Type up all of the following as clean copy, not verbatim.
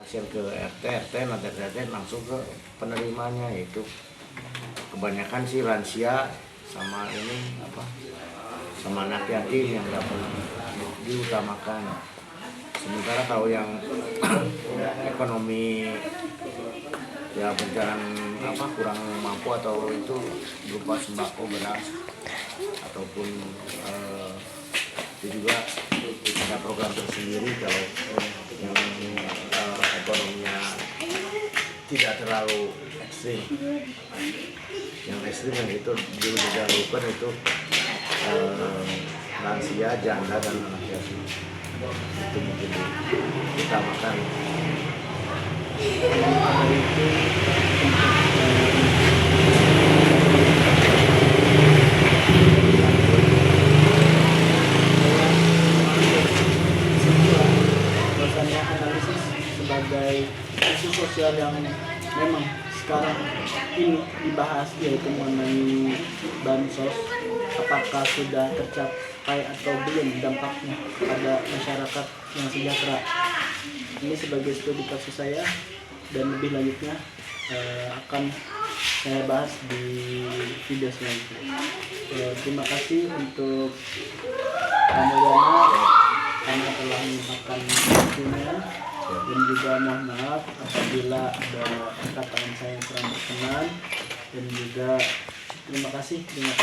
hasil ke RT nanti RT langsung ke penerimanya, yaitu kebanyakan sih lansia sama ini sama anak yatim yang dapat diutamakan. Sementara kalau yang ekonomi ya bencana kurang mampu atau itu berupa sembako, beras ataupun itu juga ada program tersendiri kalau yang ekonominya tidak terlalu ekstrim. Yang ekstrim yang itu dulu didahulukan itu lansia, janda dan anak yatim. Itu mungkin diutamakan. Bahwasannya analisis sebagai isu sosial yang memang sekarang ini dibahas, yaitu mengenai bansos, apakah sudah tercapai atau belum dampaknya pada masyarakat yang sejahtera. Ini sebagai studi kasus saya, dan lebih lanjutnya akan saya bahas di video selanjutnya. Terima kasih untuk Kamu karena telah menyempatkan waktunya, dan juga mohon maaf apabila ada perkataan saya yang kurang berkenan, dan juga terima kasih. Ya,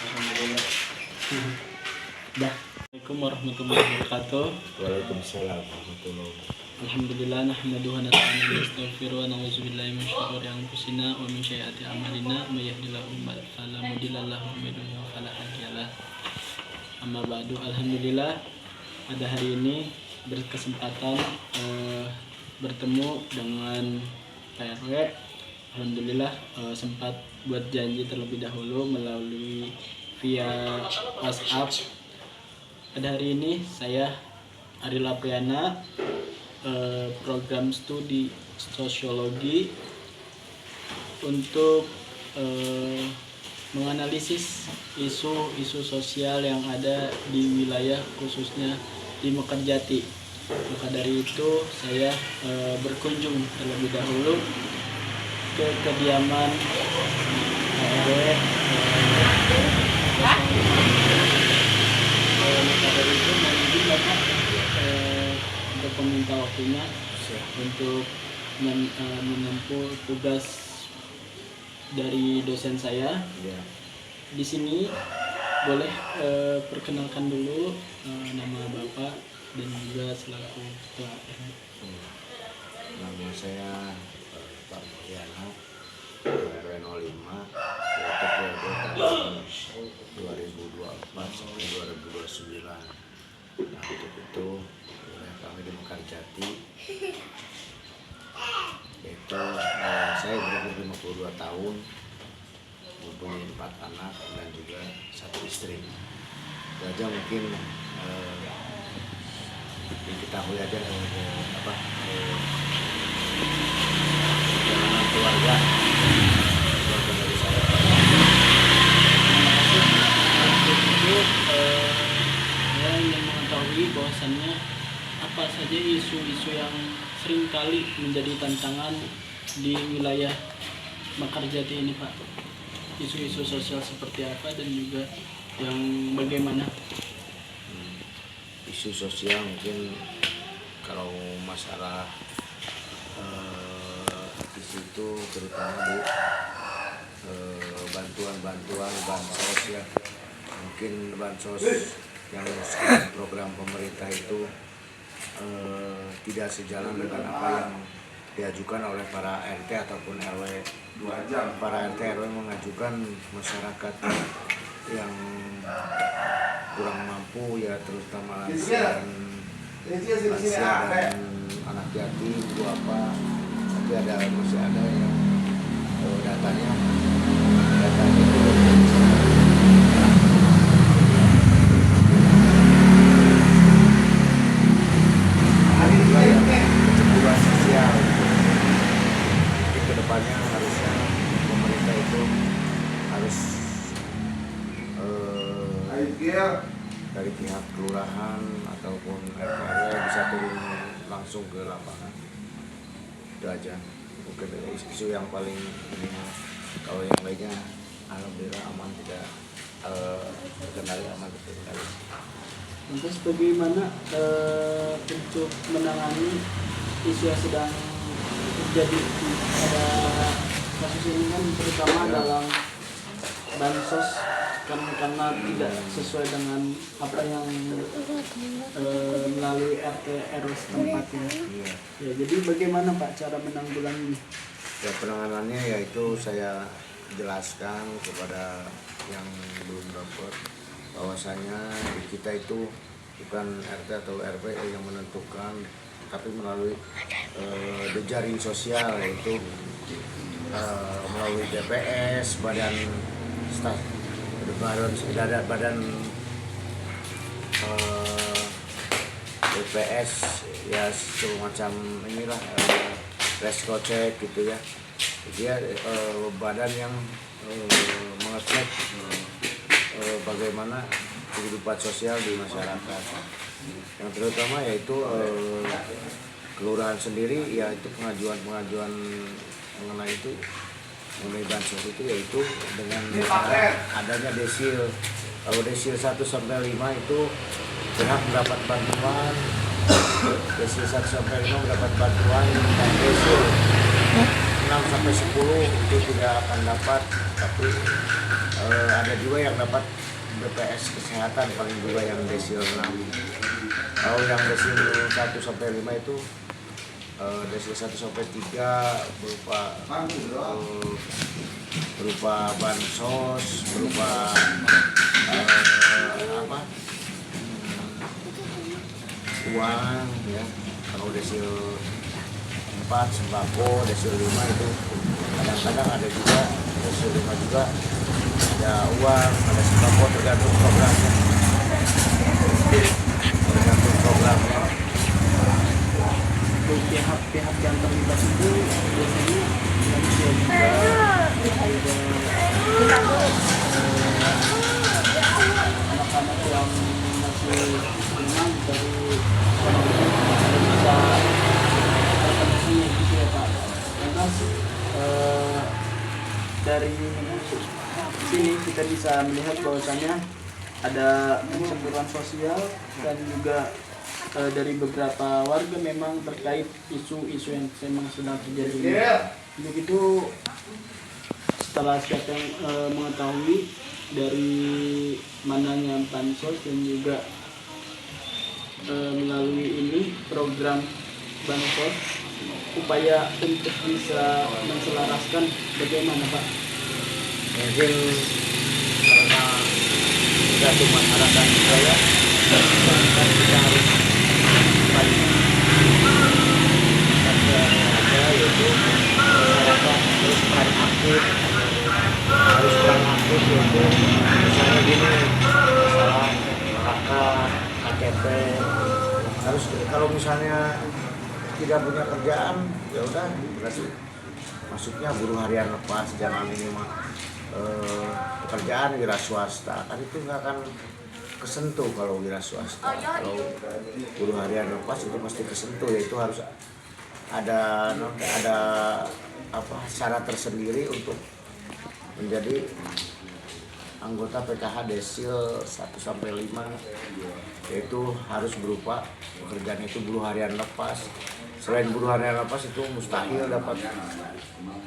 alhamdulillah. Assalamualaikum warahmatullahi wabarakatuh. Waalaikumsalam warahmatullahi wabarakatuh. Alhamdulillah, nahmaduhu wa nasta'inu wa nastaghfiruh wa na'udzu billahi min syururi anfusina wa min sayyiati a'malina, may yahdihillahu fala mudilla lahu wa may yudlil fala hadiya lahu. Amma ba'du, alhamdulillah pada hari ini berkesempatan bertemu dengan Pak RW. Alhamdulillah sempat buat janji terlebih dahulu melalui via WhatsApp. Pada hari ini saya Ariel Apriana, program studi sosiologi, untuk menganalisis isu-isu sosial yang ada di wilayah khususnya di Mekarjati. Maka dari itu saya berkunjung terlebih dahulu ke kediaman RW. Maka dari itu mohon Bapak untuk meminta waktunya untuk menempuh tugas dari dosen saya. Di sini boleh perkenalkan dulu nama Bapak dan juga selaku ketua RW. Nama saya Pak Mulyana, RW 05, yaitu periode tahun 2024 sampai 2029. Nah, untuk itu wilayah kami di Mekarjati, yaitu saya berumur 52 tahun, mempunyai 4 anak dan juga 1 istri. Itu aja mungkin diketahui aja perjalanan keluarga dari saya. Untuk itu saya ingin mengetahui bahwasannya apa saja isu-isu yang seringkali menjadi tantangan di wilayah Mekarjati ini, Pak. Isu-isu sosial seperti apa dan juga yang bagaimana? Isu sosial mungkin kalau masalah di situ terutama di bantuan bansos ya, mungkin bansos yang sekarang program pemerintah itu tidak sejalan dengan apa yang diajukan oleh para RT ataupun RW. Para RT RW mengajukan masyarakat yang kurang mampu, ya terutama lansia dan anak yatim itu apa, tapi masih ada yang datanya kecukupan sosial. Jadi kedepannya harusnya pemerintah itu harus dari pihak kelurahan ataupun RT RW bisa turun langsung ke lapangan. Itu aja mungkin isu yang paling ini. Kalau yang lainnya alhamdulillah aman, tidak terkendali, aman terkendali. Lantas bagaimana untuk menangani isu yang sedang terjadi pada kasus ini kan, terutama dalam bansos karena tidak sesuai dengan apa yang melalui RT RW setempat ya. Ya, jadi bagaimana Pak cara menanggulangi? Ya, penanganannya yaitu saya jelaskan kepada yang belum dapat bahwasanya di kita itu bukan RT atau RW yang menentukan, tapi melalui jejaring sosial, yaitu melalui BPS, badan BPS ya, semacam inilah reskocek gitu ya. Dia badan yang mengecek bagaimana kehidupan sosial di masyarakat. Yang terutama yaitu kelurahan sendiri, yaitu pengajuan mengenai itu, mengenai bansos itu, yaitu dengan adanya desil. Kalau desil 1 sampai 5 itu berhak mendapat bantuan, desil 1 sampai 5 mendapat bantuan, dan desil 6 sampai 10 itu tidak akan dapat, tapi ada juga yang dapat BPS kesehatan, paling juga yang desil 6. Kalau yang desil 1 sampai 5 itu desil 1 sampai 3 berupa bansos, berupa uang ya. Kalau desil 4 sembako, desil 5 itu kadang-kadang ada juga, desil 5 juga ada uang, ada sembako, tergantung programnya. Untuk pihak-pihak yang terlibat itu biasanya lansia juga, anak-anak yang masih ringan dari bisa terpenuhi gitu ya Pak. Lantas dari sini kita bisa melihat bahwasanya ada pencemburuan sosial dan juga dari beberapa warga memang terkait isu-isu yang memang sedang terjadi ini. Untuk itu, setelah siapa yang mengetahui dari mananya bansos dan juga melalui ini program bansos, upaya untuk bisa menselaraskan bagaimana Pak? Mungkin karena tergantung masyarakat juga ya, masyarakat kita harus yaitu masyarakat harus peran aktif, yaitu misalnya gini, masalah KK, KTP, harus, kalau misalnya tidak punya kerjaan ya udah berarti masuknya buruh harian lepas, jangan ini mah pekerjaan wira swasta, kan itu nggak akan kesentuh kalau wira swasta. Kalau buruh harian lepas itu pasti kesentuh, yaitu harus ada syarat tersendiri untuk menjadi anggota PKH desil 1 sampai 5, yaitu harus berupa pekerjaan itu buruh harian lepas. Selain buruh harian lepas itu mustahil dapat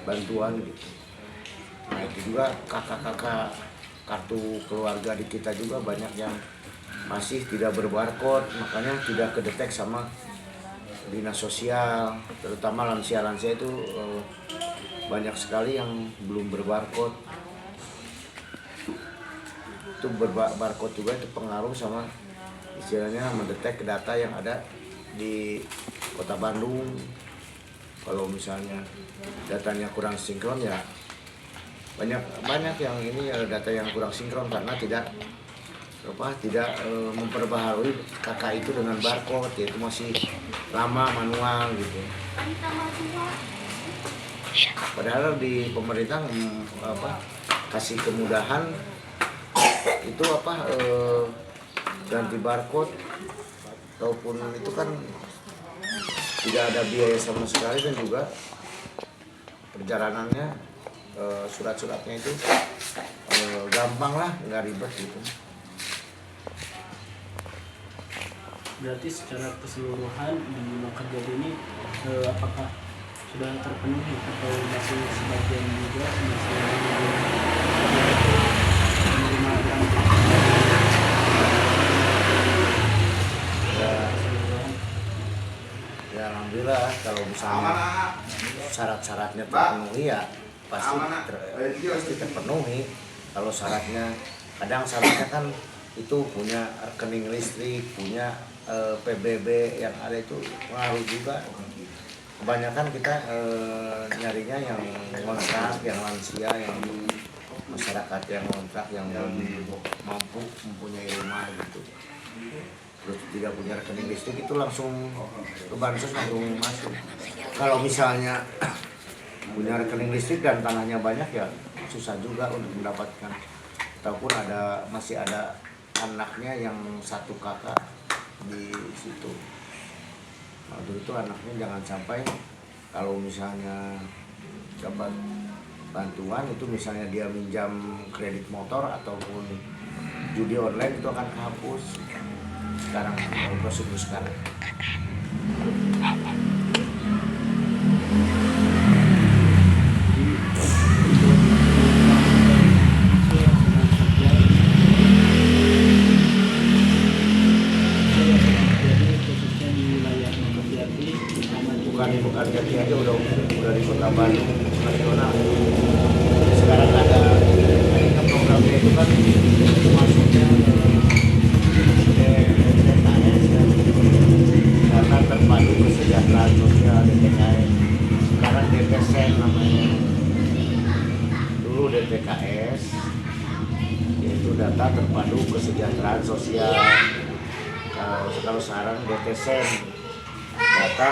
bantuan gitu. Nah, itu juga kakak-kakak kartu keluarga di kita juga banyak yang masih tidak berbarcode, makanya tidak kedetek sama dinas sosial, terutama lansia-lansia itu banyak sekali yang belum berbarcode. Itu barcode juga itu pengaruh sama istilahnya mendetek data yang ada di Kota Bandung. Kalau misalnya datanya kurang sinkron ya banyak yang ini data yang kurang sinkron karena tidak memperbaharui KK itu dengan barcode, yaitu masih lama manual gitu. Padahal di pemerintah kasih kemudahan itu ganti barcode ataupun itu kan tidak ada biaya sama sekali, dan juga perjalanannya surat-suratnya itu gampang lah, nggak ribet gitu. Berarti secara keseluruhan di Lokaja ini apakah sudah terpenuhi atau masih sebagian juga masih menerima Ya alhamdulillah, kalau misalnya syarat-syaratnya terpenuhi ya pasti terpenuhi. Kalau syaratnya, kadang syaratnya kan itu punya rekening listrik, punya PBB yang ada, itu pengaruh juga. Kebanyakan kita nyarinya yang kontrak, yang lansia, yang masyarakat yang kontrak, yang belum mampu mempunyai rumah gitu. Terus tidak punya rekening listrik, itu langsung ke bansos, langsung masuk. Kalau misalnya punya rekening listrik dan tanahnya banyak, ya susah juga untuk mendapatkan. Ataupun masih ada anaknya yang satu kakak di situ. Nah, itu anaknya jangan sampai kalau misalnya dapat bantuan itu, misalnya dia minjam kredit motor ataupun judi online, itu akan kehapus sekarang, prosedur sekarang. Bukan Jati aja, udah di Kota Bandung nasional. Sekarang ada programnya itu kan masuknya karena terpadu kesejahteraan sosial DTKS. Sekarang DTSen namanya. Dulu DTKS, yaitu data terpadu kesejahteraan sosial. Kalau sekarang DTSen, data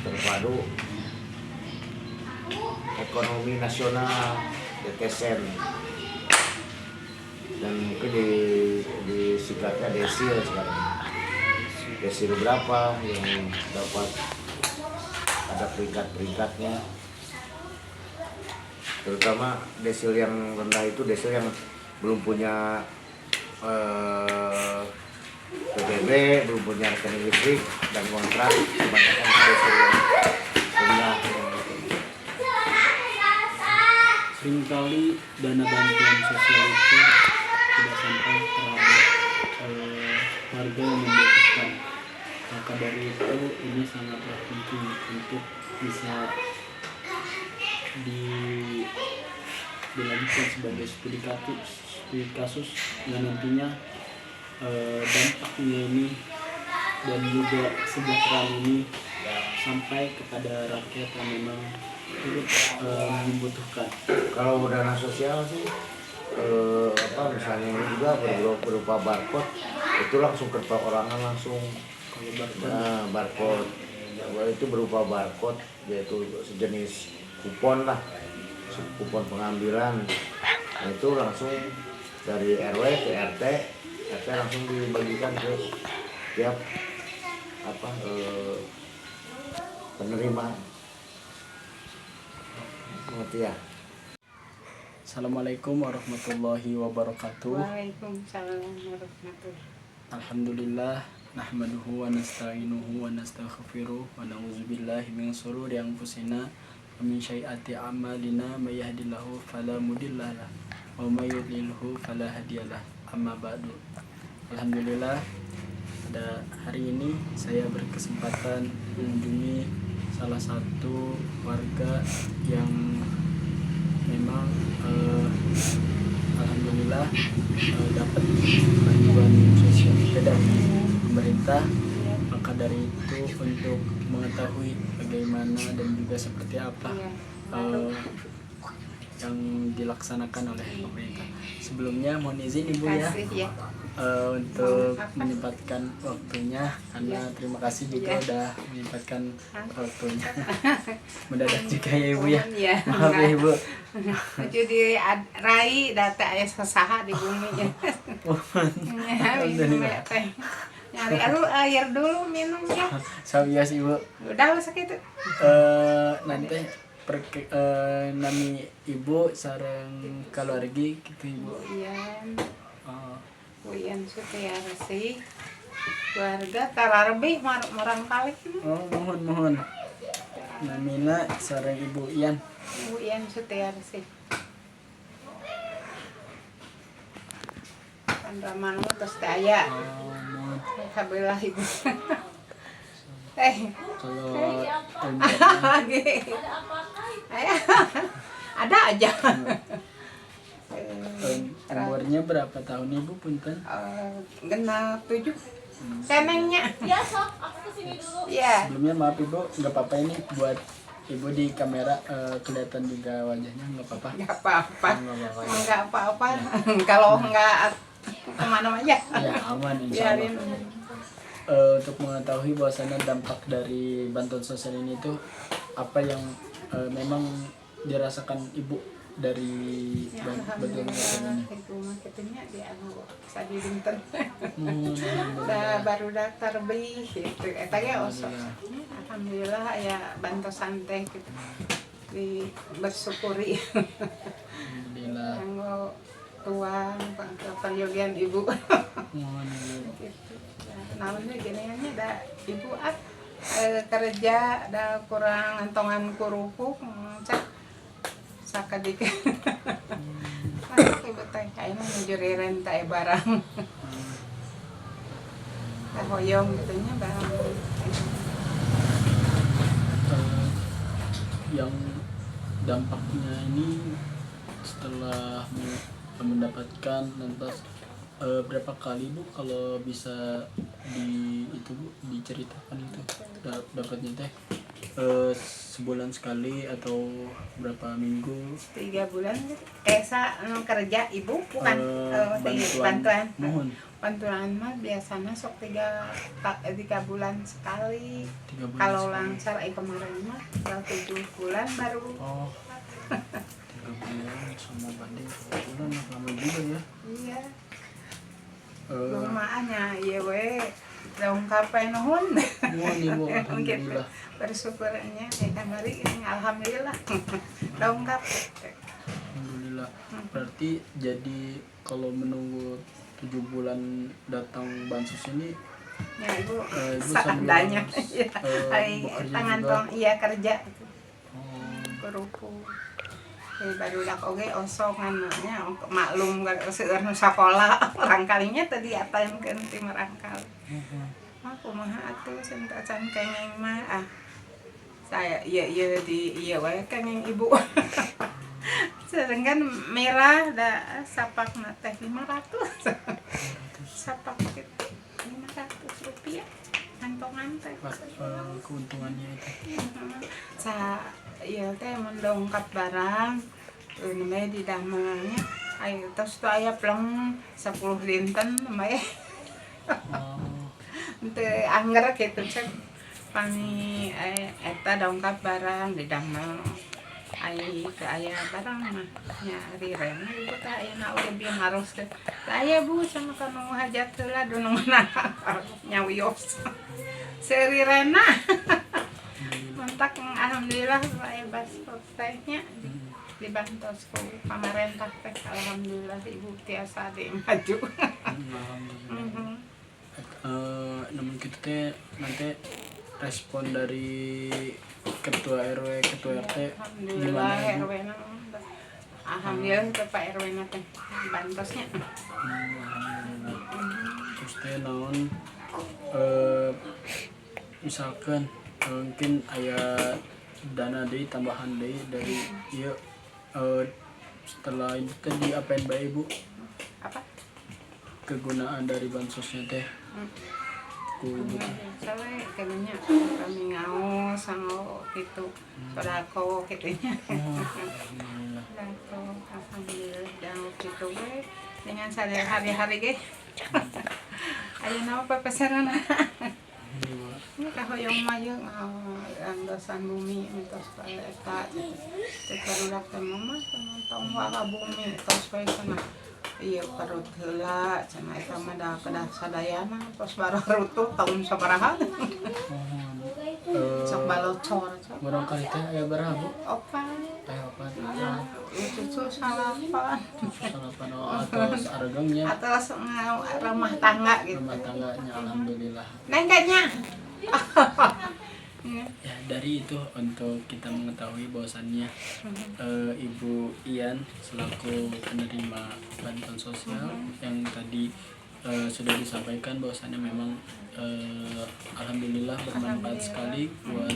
terpadu ekonomi nasional, DTSen. Dan mungkin di singkatnya desil sekarang. Desil berapa yang dapat, ada peringkat-peringkatnya. Terutama desil yang rendah itu desil yang belum punya PBB, belum punya rekening listrik dan kontrak. Kebanyakan desil yang rendah. Seringkali dana bantuan sosial itu tidak sampai terhadap warga yang membutuhkan. Maka dari itu ini sangatlah penting untuk bisa dilanjutkan sebagai studi kasus yang nantinya dampaknya ini dan juga kesejahteraan ini sampai kepada rakyat yang memang turut membutuhkan. Kalau dana sosial sih misalnya ini juga berupa barcode, itu langsung ke perorangan langsung. Kalau barcode itu berupa barcode, yaitu sejenis kupon lah, kupon pengambilan. Nah, itu langsung dari RW ke RT langsung dibagikan ke tiap penerima. Mengerti ya? Assalamualaikum warahmatullahi wabarakatuh. Waalaikumsalam warahmatullahi. Alhamdulillah, nahmaduhu wa nasta'inuhu wa nastaghfiruh wa na'udzubillahi min shururi anfusina wa min sayyiati a'malina, may yahdihillahu fala mudhillalah wa may yudlilhu fala hadiyalah. Amma ba'du. Alhamdulillah, pada hari ini saya berkesempatan mengunjungi salah satu warga yang memang alhamdulillah dapat bantuan sosial dari pemerintah. Maka dari itu, untuk mengetahui bagaimana dan juga seperti apa yang dilaksanakan oleh pemerintah, sebelumnya mohon izin Ibu ya untuk menyempatkan waktunya, karena terima kasih juga udah menyempatkan waktunya. Mendadak juga ya Ibu ya. Maaf ya Ibu. Jadi Rai data ayah sasaha di bumi ya. Alhamdulillah. Nyari air dulu minum ya. Sawias ibu. Udah sakit. Nanti nami ibu sareng keluarga gitu ibu. Uyan, Oh, Uyan Sutiarsi. Keluarga tararbih marang kali. mohon. Namina sareng ibu Ian. Uyan Sutiarsi. Pandraman mo tos taya. Mohon. Kabilah ibu. Kalau Lagi. Ada aja. umurnya berapa tahun ibu punten? Genap 7. Kenengnya. Ya sok, aku kesini dulu. Ya. Sebelumnya maaf ibu, nggak apa-apa ini buat ibu di kamera kelihatan juga wajahnya nggak apa-apa. Enggak apa-apa. Nggak apa-apa. Ya. Enggak apa-apa. Kalau enggak kemana aja. Ya aman insya Allah. Biarin. Untuk mengetahui bahwasannya dampak dari bantuan sosial ini itu apa yang memang dirasakan ibu dari Ya, bantuan sosial ini. alhamdulillah itu mah ketenya dia anu sadidinten. Alhamdulillah. Da baru daftar beli gitu. Eta ge osok. Alhamdulillah ya bantosan teh gitu. Bersyukuri. Alhamdulillah. Kanggo tuang panggilan ibu. Alhamdulillah. Gitu. Naonnya giniannya da ibu kerja da kurang antongan kurupuk cak sakadik. Masuk ibu teh ayeuna nyujuri renta barang. Da hoyong gitu nya barang. Yang dampaknya ini setelah mendapatkan lantas berapa kali bu kalau bisa diceritakan itu dapatnya teh sebulan sekali atau berapa minggu? 3 bulan kerja ibu bukan Bantuan. Mohon. bantuan mah biasanya sok 3 bulan sekali. 3 bulan Kalau sekali. langsar kemarin mah 7 bulan baru. Oh 3 bulan sama banding 4 bulan lama juga ya. Iya. Lumaannya iya we daun kape nuhun. Mohon ibu alhamdulillah. Bersyukurnya kamari ini alhamdulillah. Daun kape. Alhamdulillah. Berarti jadi kalau menunggu 7 bulan datang bansos ini Ya ibu ibu seadanya. Iya. bekerja Tangan juga. tong iya kerja. Oh, Kerupu. Baru dak oge osok ngananya maklum seueur nu sakola orang kalinya tadi ataenkeun ti merangkal. Mah kumaha atuh senta can kengeng mah saya iya di iya wae kengeng ibu. Sedangkan merah da sapakna teh 500. Sapak gitu 500 rupiah kantongan teh. keuntungannya itu. Iya teh mendongkap barang namanya di damelnya ayo terus tuh aya pleng 10 dinten namanya Oh, teu angger gitu cek pani eta dongkap barang di damel aya barang mah nyari rena ibu teh aya na lebih harus teh aya bu sama kanu hajat heula dunungna nyawios seuri rena mentak alhamdulillah aya baspot tehnya dibantos ku pamarentah teh alhamdulillah ibu tiasa ade maju. alhamdulillah. Namun kita teh nanti respon dari ketua RW ketua RT Alhamdulillah gimana ibu? RW na alhamdulillah itu Pak RW na teh bantosnya. Alhamdulillah. Terus teh naon misalkan mungkin aya dana deui tambahan deui dari ieu setelah itu tadi apain bae ibu Apa? kegunaan dari bansosnya teh ku ibu teh. Soalnya kayaknya kami ngaos sama gitu sodako gitunya. Alhamdulillah. Sodako alhamdulillah dan gitu we dengan sadar hari-hari ge. Ayo nama pepesanan. Ini kahoyong mayang anggasan bumi mitos pae eta teh barudak teh mama tong waka bumi tos pae sana iya perut heula cenah eta mah da kedah sadayana tos baru rutuh tahun sabaraha sok balocor sok Barangkali teh aya berapa Bu? opan Aya opat. cucu salapan Salapan atau argangnya atas rumah tangga gitu rumah tangganya alhamdulillah. nengkanya Ya dari itu untuk kita mengetahui bahwasannya Ibu Ian selaku penerima bantuan sosial yang tadi sudah disampaikan bahwasannya memang alhamdulillah bermanfaat sekali buat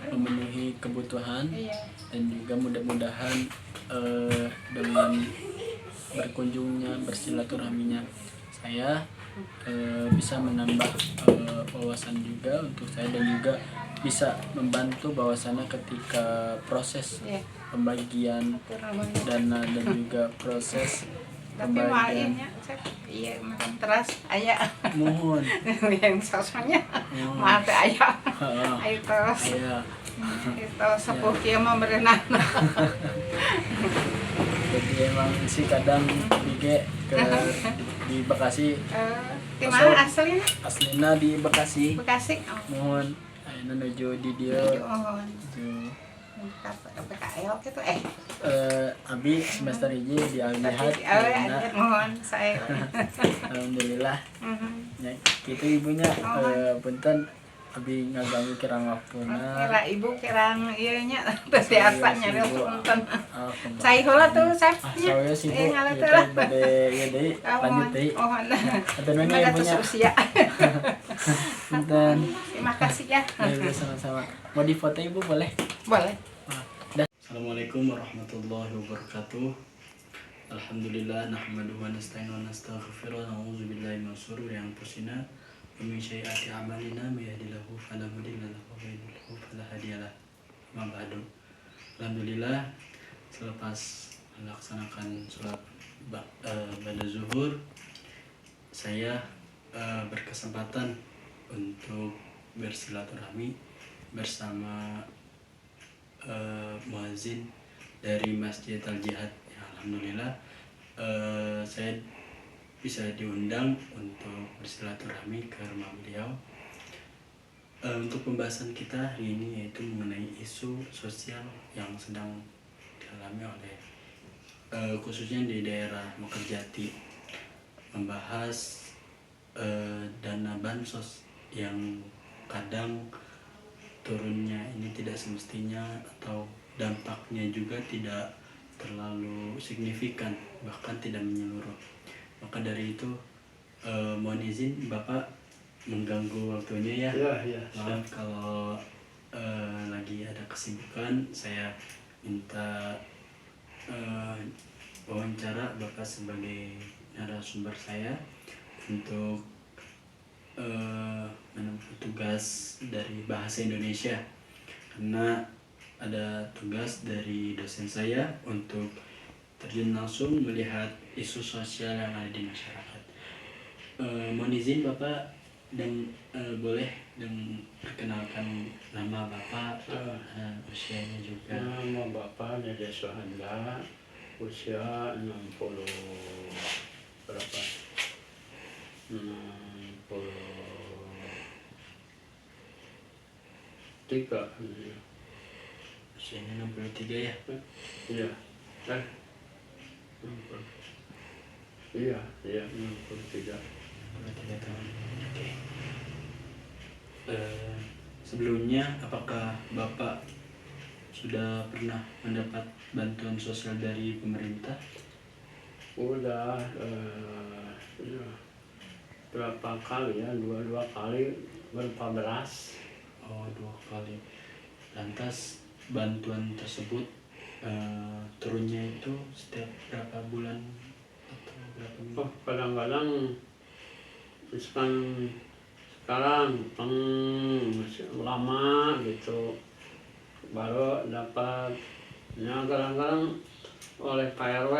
memenuhi kebutuhan dan juga mudah-mudahan dengan berkunjungnya bersilaturahminya saya bisa menambah wawasan juga untuk saya dan juga bisa membantu bahwasannya ketika proses pembagian dana dan juga proses tapi pembagian makanya iya makan teras aya mohon yang sosoknya mah teh aya ayo terus saya itu sepuh kieu mah berenang jadi emang sih kadang bige ke di Bekasi di mana aslinya aslina di Bekasi Bekasi mohon ayeuna nuju di dieu mohon PKL gitu Abi semester hiji di Al-Jihad mohon saya alhamdulillah ya gitu ibunya punten Abi ngaganggu kirang waktuna kira ibu kirang ieu nya teh biasa nyari punten kembali. cai heula tuh Sep Saya sih Bu, ngalet kita bade ya deui lanjut deui. mohon Atuh nuhun ya ibunya. usia Punten. terima kasih ya Ya sama-sama. Mau difoto Ibu boleh? boleh Assalamualaikum warahmatullahi wabarakatuh. Alhamdulillah nahmaduhu wa nasta'inu wa nastaghfiruh wa na'udzu billahi min shururi anfusina wa min sayyiati a'malina may yahdihillahu fala mudilla lahu wa may yudlil fala hadiyalah. Amma ba'du. Alhamdulillah selepas melaksanakan sholat pada zuhur saya berkesempatan untuk bersilaturahmi bersama muazin dari Masjid Al-Jihad. Ya, alhamdulillah saya bisa diundang untuk bersilaturahmi ke rumah beliau. Untuk pembahasan kita hari ini yaitu mengenai isu sosial yang sedang dialami oleh khususnya di daerah Mekarjati, membahas dana bansos yang kadang turunnya ini tidak semestinya atau dampaknya juga tidak terlalu signifikan, bahkan tidak menyeluruh. Maka dari itu mohon izin Bapak mengganggu waktunya ya. Iya. Maaf kalau lagi ada kesibukan. Saya minta wawancara Bapak sebagai narasumber saya untuk menempuh tugas dari bahasa Indonesia, karena ada tugas dari dosen saya untuk terjun langsung melihat isu sosial yang ada di masyarakat. Mohon izin Bapak dan boleh dan perkenalkan nama Bapak, usianya juga. Nama Bapak Dede Sohanda, usia 60 berapa? 63. Usianya 63 ya? Iya. 63. 23 tahun. Oke. Sebelumnya apakah Bapak sudah pernah mendapat bantuan sosial dari pemerintah? Udah berapa kali ya? Dua kali berupa beras. Oh, 2 kali. Lantas bantuan tersebut turunnya itu setiap berapa bulan atau berapa minggu? Oh, kadang-kadang misalkan sekarang lama gitu baru dapat, ya kadang-kadang oleh Pak RW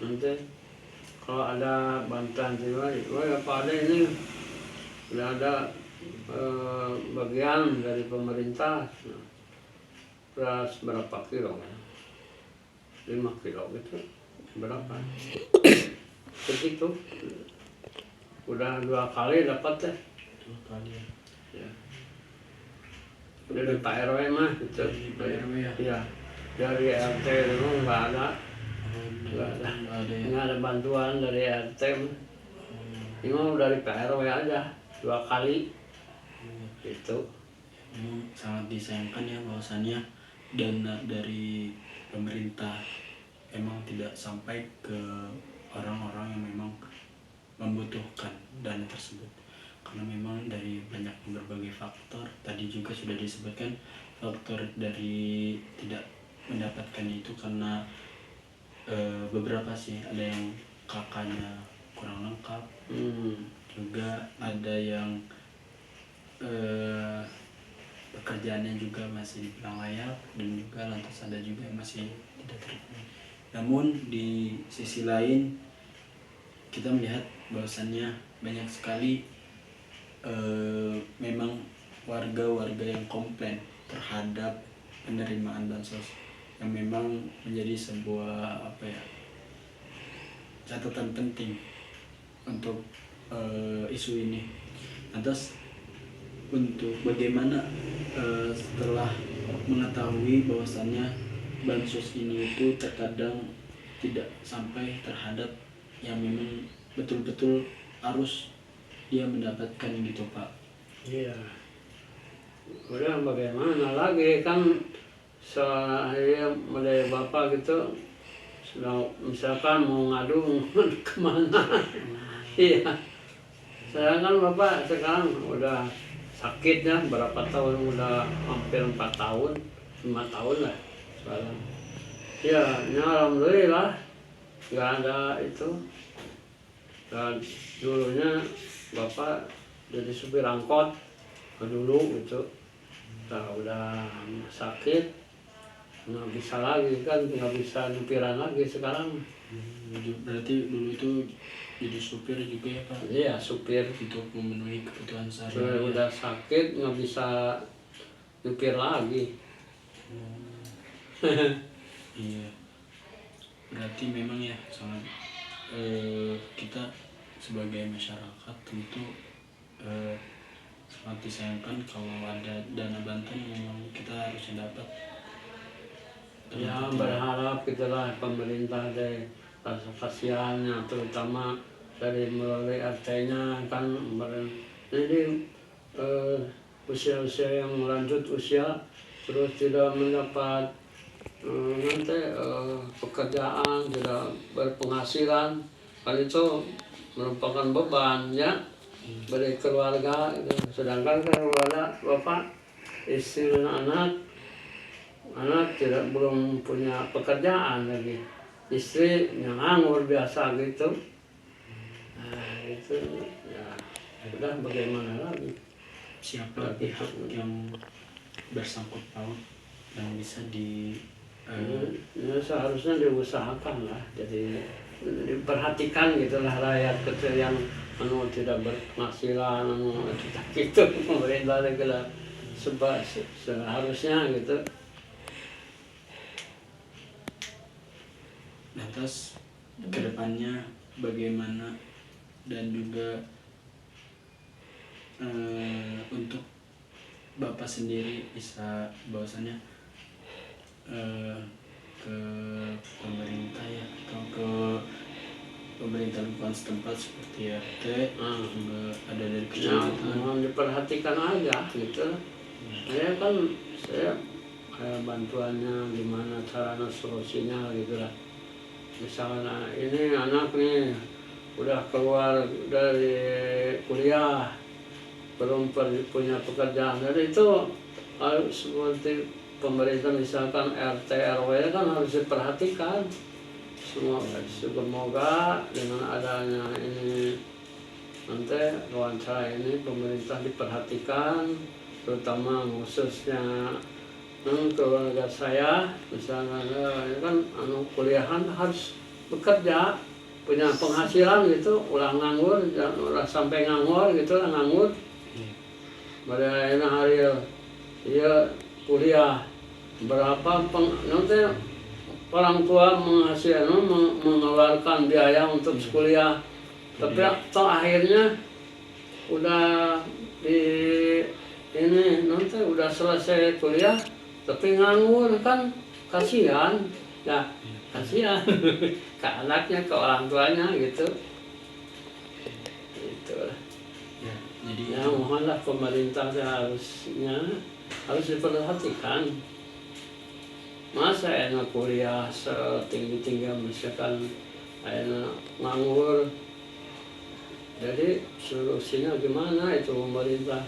nanti kalau ada bantuan jiwa, ya Pak Ade ini udah ada bagian dari pemerintah, beras berapa kilo kan? 5 kilo gitu berapa segitu udah 2 kali dapat deh 2 kali ya. ya. Udah dari Pak RW mah gitu. Dari Pak RW ya? Iya, dari RT dulu nggak ada. Nggak ada. Nggak ada ya. Nggak ada bantuan dari RT mah. Ini mah dari Pak RW aja 2 kali gitu. Ini sangat disayangkan ya bahwasannya dana dari pemerintah emang tidak sampai ke orang-orang yang memang membutuhkan dana tersebut, karena memang dari banyak berbagai faktor. Tadi juga sudah disebutkan faktor dari tidak mendapatkan itu karena beberapa sih, ada yang kakaknya kurang lengkap, juga ada yang pekerjaannya juga masih dibilang layak, dan juga lantas ada juga yang masih tidak terpenuhi. Namun di sisi lain kita melihat bahwasannya banyak sekali memang warga-warga yang komplain terhadap penerimaan bansos, yang memang menjadi sebuah catatan penting untuk isu ini. Lantas untuk bagaimana setelah mengetahui bahwasannya bansos ini itu terkadang tidak sampai terhadap yang memang betul-betul harus dia mendapatkan gitu Pak. Iya. Udah bagaimana lagi kan saya dari bapak gitu, misalkan mau ngadu kemana? Iya. Saya kan bapak sekarang udah sakit ya, berapa tahun, udah hampir 4 tahun, 5 tahun lah sekarang. Ya, alhamdulillah nggak ada itu. Dan dulunya bapak jadi supir angkot dulu gitu. Nah, udah sakit, nggak bisa lagi kan, nggak bisa nyupiran lagi sekarang. Berarti dulu itu jadi supir juga ya Pak? Iya, supir. Untuk memenuhi kebutuhan Saya sehari-hari. udah sakit, nggak bisa nyupir lagi. Iya. Berarti memang ya sangat kita sebagai masyarakat tentu sangat disayangkan kalau ada dana bantuan memang kita harusnya dapat. Ya, berharap gitulah pemerintah dari rasa kasihannya, terutama dari melalui RT-nya kan. Jadi usia-usia yang lanjut usia terus tidak mendapat pekerjaan, tidak berpenghasilan, kan itu merupakan beban ya bagi keluarga gitu. Sedangkan keluarga bapak, istri dan anak belum punya pekerjaan lagi, istri yang nganggur biasa gitu. Nah itu ya udah bagaimana lagi. Siapa pihak yang bersangkut paut yang bisa Ya, seharusnya diusahakan lah, jadi diperhatikan gitulah rakyat kecil yang tidak berpenghasilan, tidak gitu. Pemerintah negara seharusnya gitu. Lantas kedepannya bagaimana, dan juga untuk Bapak sendiri bisa bahwasannya ke pemerintah ya, atau ke pemerintah lingkungan setempat seperti RT, juga ada dari Ya, kecamatan. mohon diperhatikan aja gitu. Saya kan kayak bantuannya gimana, caranya, solusinya gitu lah. Misalnya ini anak nih udah keluar dari kuliah, belum punya pekerjaan, jadi itu harus seperti pemerintah, misalkan RT RW kan harus diperhatikan. Semoga dengan adanya ini nanti wawancara ini pemerintah diperhatikan, terutama khususnya keluarga saya. Misalnya kan kuliahan harus bekerja, punya penghasilan gitu, ulah nganggur, ulah sampai nganggur gitu lah, nganggur. Pada hari iya kuliah berapa nanti orang tua mengeluarkan biaya untuk kuliah, tapi toh akhirnya udah di ini nanti udah selesai kuliah tapi nganggur kan, kasihan ya, kasihan ke anaknya, ke orang tuanya gitu. Ya, jadi Ya mohonlah pemerintah harus diperhatikan. Masa enak kuliah setinggi-tinggi misalkan enak nganggur. Jadi solusinya gimana itu pemerintah,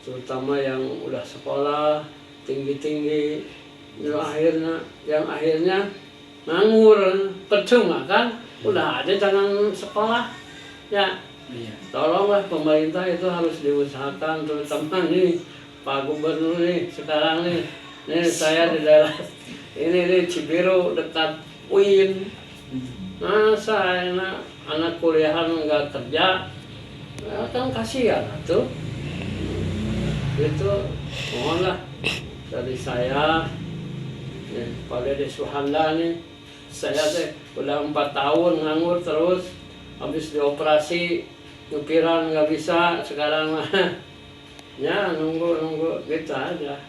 terutama yang udah sekolah tinggi-tinggi, yang akhirnya nganggur, percuma kan, udah ada jangan sekolah ya. iya. Tolonglah pemerintah itu harus diusahakan, terutama nih Pak Gubernur nih sekarang nih saya di daerah ini nih Cibiru dekat UIN. Masa anak kuliahan nggak kerja, ya kan kasihan tuh. Itu mohonlah dari saya, Pak Dede Suhanda nih, saya teh udah 4 tahun nganggur terus, habis dioperasi nyupiran nggak bisa, sekarang mah ya nunggu gitu aja.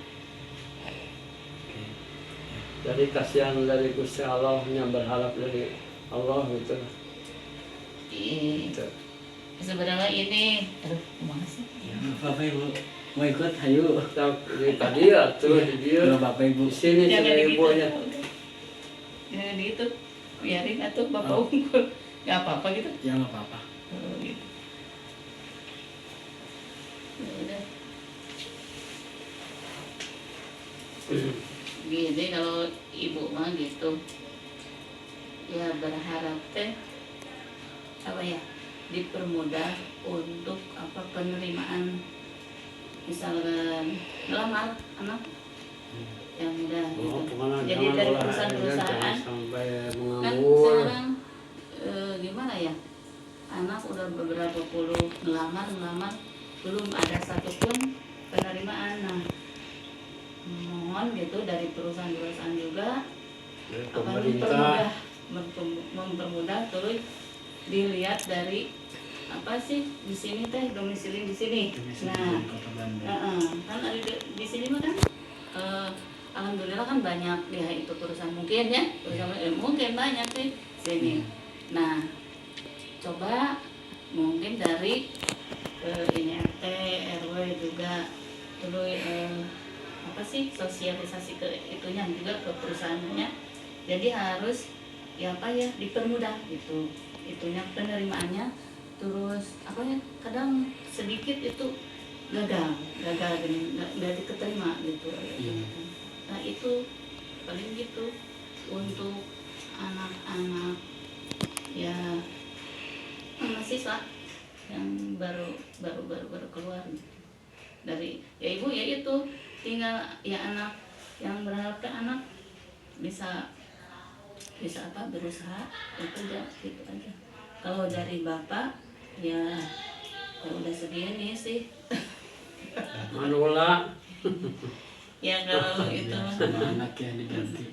Jadi kasihan dari Gusti Allah, yang berharap dari Allah gitu. Gitu. Sebenarnya ini, aduh, kemana sih? Bapak Ibu mau ikut, ayo. Tadi ya tuh di dia, Bapak Ibu. di sini sama Jangan gitu. ibunya. Jangan gitu. Biarin atuh Bapak unggul. Gak apa-apa gitu. Ya nggak apa-apa. Gitu. Ya udah. Gini kalau ibu mah gitu. Ya berharap teh apa ya, dipermudah untuk apa penerimaan, misalkan melamar anak yang mudah gitu. Jadi dari perusahaan-perusahaan sampai kan menganggur. sekarang gimana ya, anak udah beberapa puluh ngelamar belum ada satupun penerimaan. Nah, mohon gitu dari perusahaan-perusahaan juga Pemerintah mempermudah terus dilihat dari apa sih di sini teh domisili di sini. Nah, kan ada di sini mah kan alhamdulillah kan banyak ya itu perusahaan mungkin ya perusahaan mungkin banyak sih sini. Nah, coba mungkin dari ini RT RW juga terus apa sih sosialisasi ke itunya juga ke perusahaannya. Jadi harus ya apa ya dipermudah gitu itunya penerimaannya. Terus apa ya, kadang sedikit itu gagal gini nggak diterima gitu. Nah itu paling gitu untuk anak-anak ya mahasiswa yang baru keluar dari ya ibu ya itu tinggal ya anak yang berharap anak bisa apa berusaha itu aja gitu aja. Kalau dari bapak ya udah segini sih. Manula. Ya kalau itu anak yang diganti.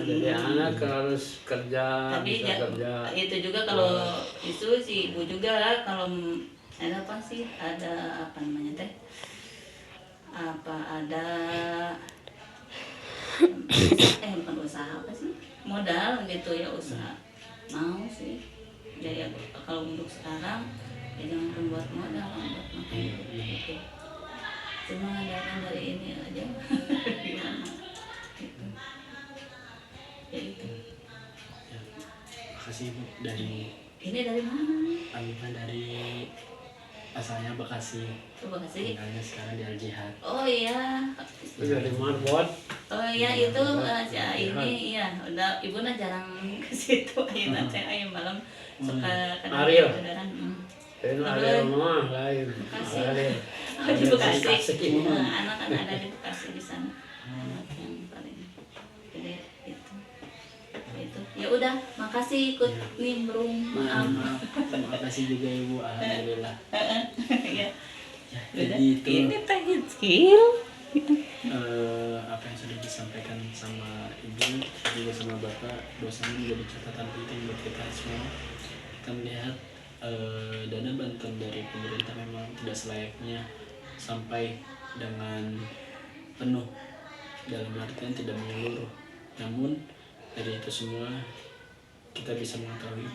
Jadi anak harus kerja, tapi bisa ya, kerja. itu juga kalau itu si ibu juga lah kalau ada apa sih ada apa namanya teh apa ada bukan usaha apa sih modal gitu ya usaha mau sih ya kalau untuk sekarang ya jangan buat modal buat makan gitu. Cuma dari ini aja gimana gitu ya itu. Makasih Ibu dari Ini dari mana? Amifah dari asalnya Bekasi. Coba kasih. Tinggalnya sekarang di Al Jihad. Oh iya. Itu dari Marbot. Oh iya itu ini iya udah ibu nah jarang ke situ ayeuna teh aya malam suka Ariel. kadang Ini ada mah lain. Bekasi. Ariel. Oh, di Bekasi. Bekasi. Nah, anak kan ada di Bekasi di sana. Anak yang paling gede itu. Itu. Ya udah, makasih ikut nimbrung. Maaf. Terima kasih juga Ibu. Alhamdulillah. Ya. Ya, jadi itu Ini teh skill. apa yang sudah disampaikan disampaikan sama ibu juga sama bapak bahwasanya menjadi catatan penting buat kita semua. Kita melihat dana bantuan dari pemerintah memang tidak selayaknya sampai dengan penuh, dalam artian tidak menyeluruh. Namun dari itu semua kita bisa mengetahui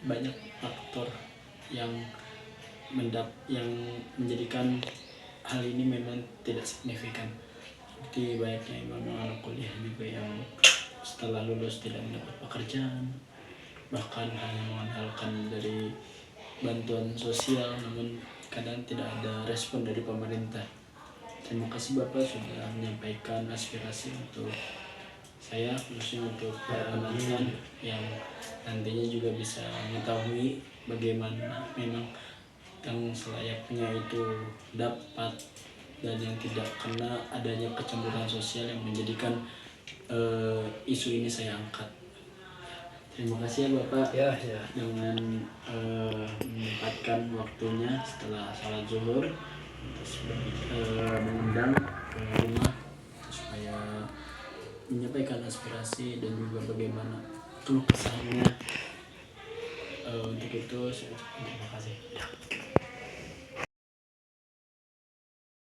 banyak faktor yang yang menjadikan hal ini memang tidak signifikan. Seperti banyaknya anak kuliah juga yang setelah lulus tidak mendapat pekerjaan, bahkan hanya mengandalkan dari bantuan sosial, namun kadang tidak ada respon dari pemerintah. Terima kasih Bapak sudah menyampaikan aspirasi untuk saya, khususnya untuk para penonton yang nantinya juga bisa mengetahui bagaimana memang yang selayaknya itu dapat dan yang tidak, karena adanya kecemburuan sosial yang menjadikan isu ini saya angkat. Terima kasih ya Bapak dengan menyempatkan waktunya setelah salat zuhur mengundang ke rumah supaya menyampaikan aspirasi dan juga bagaimana keluh kesahnya. Untuk itu saya ucapkan terima kasih.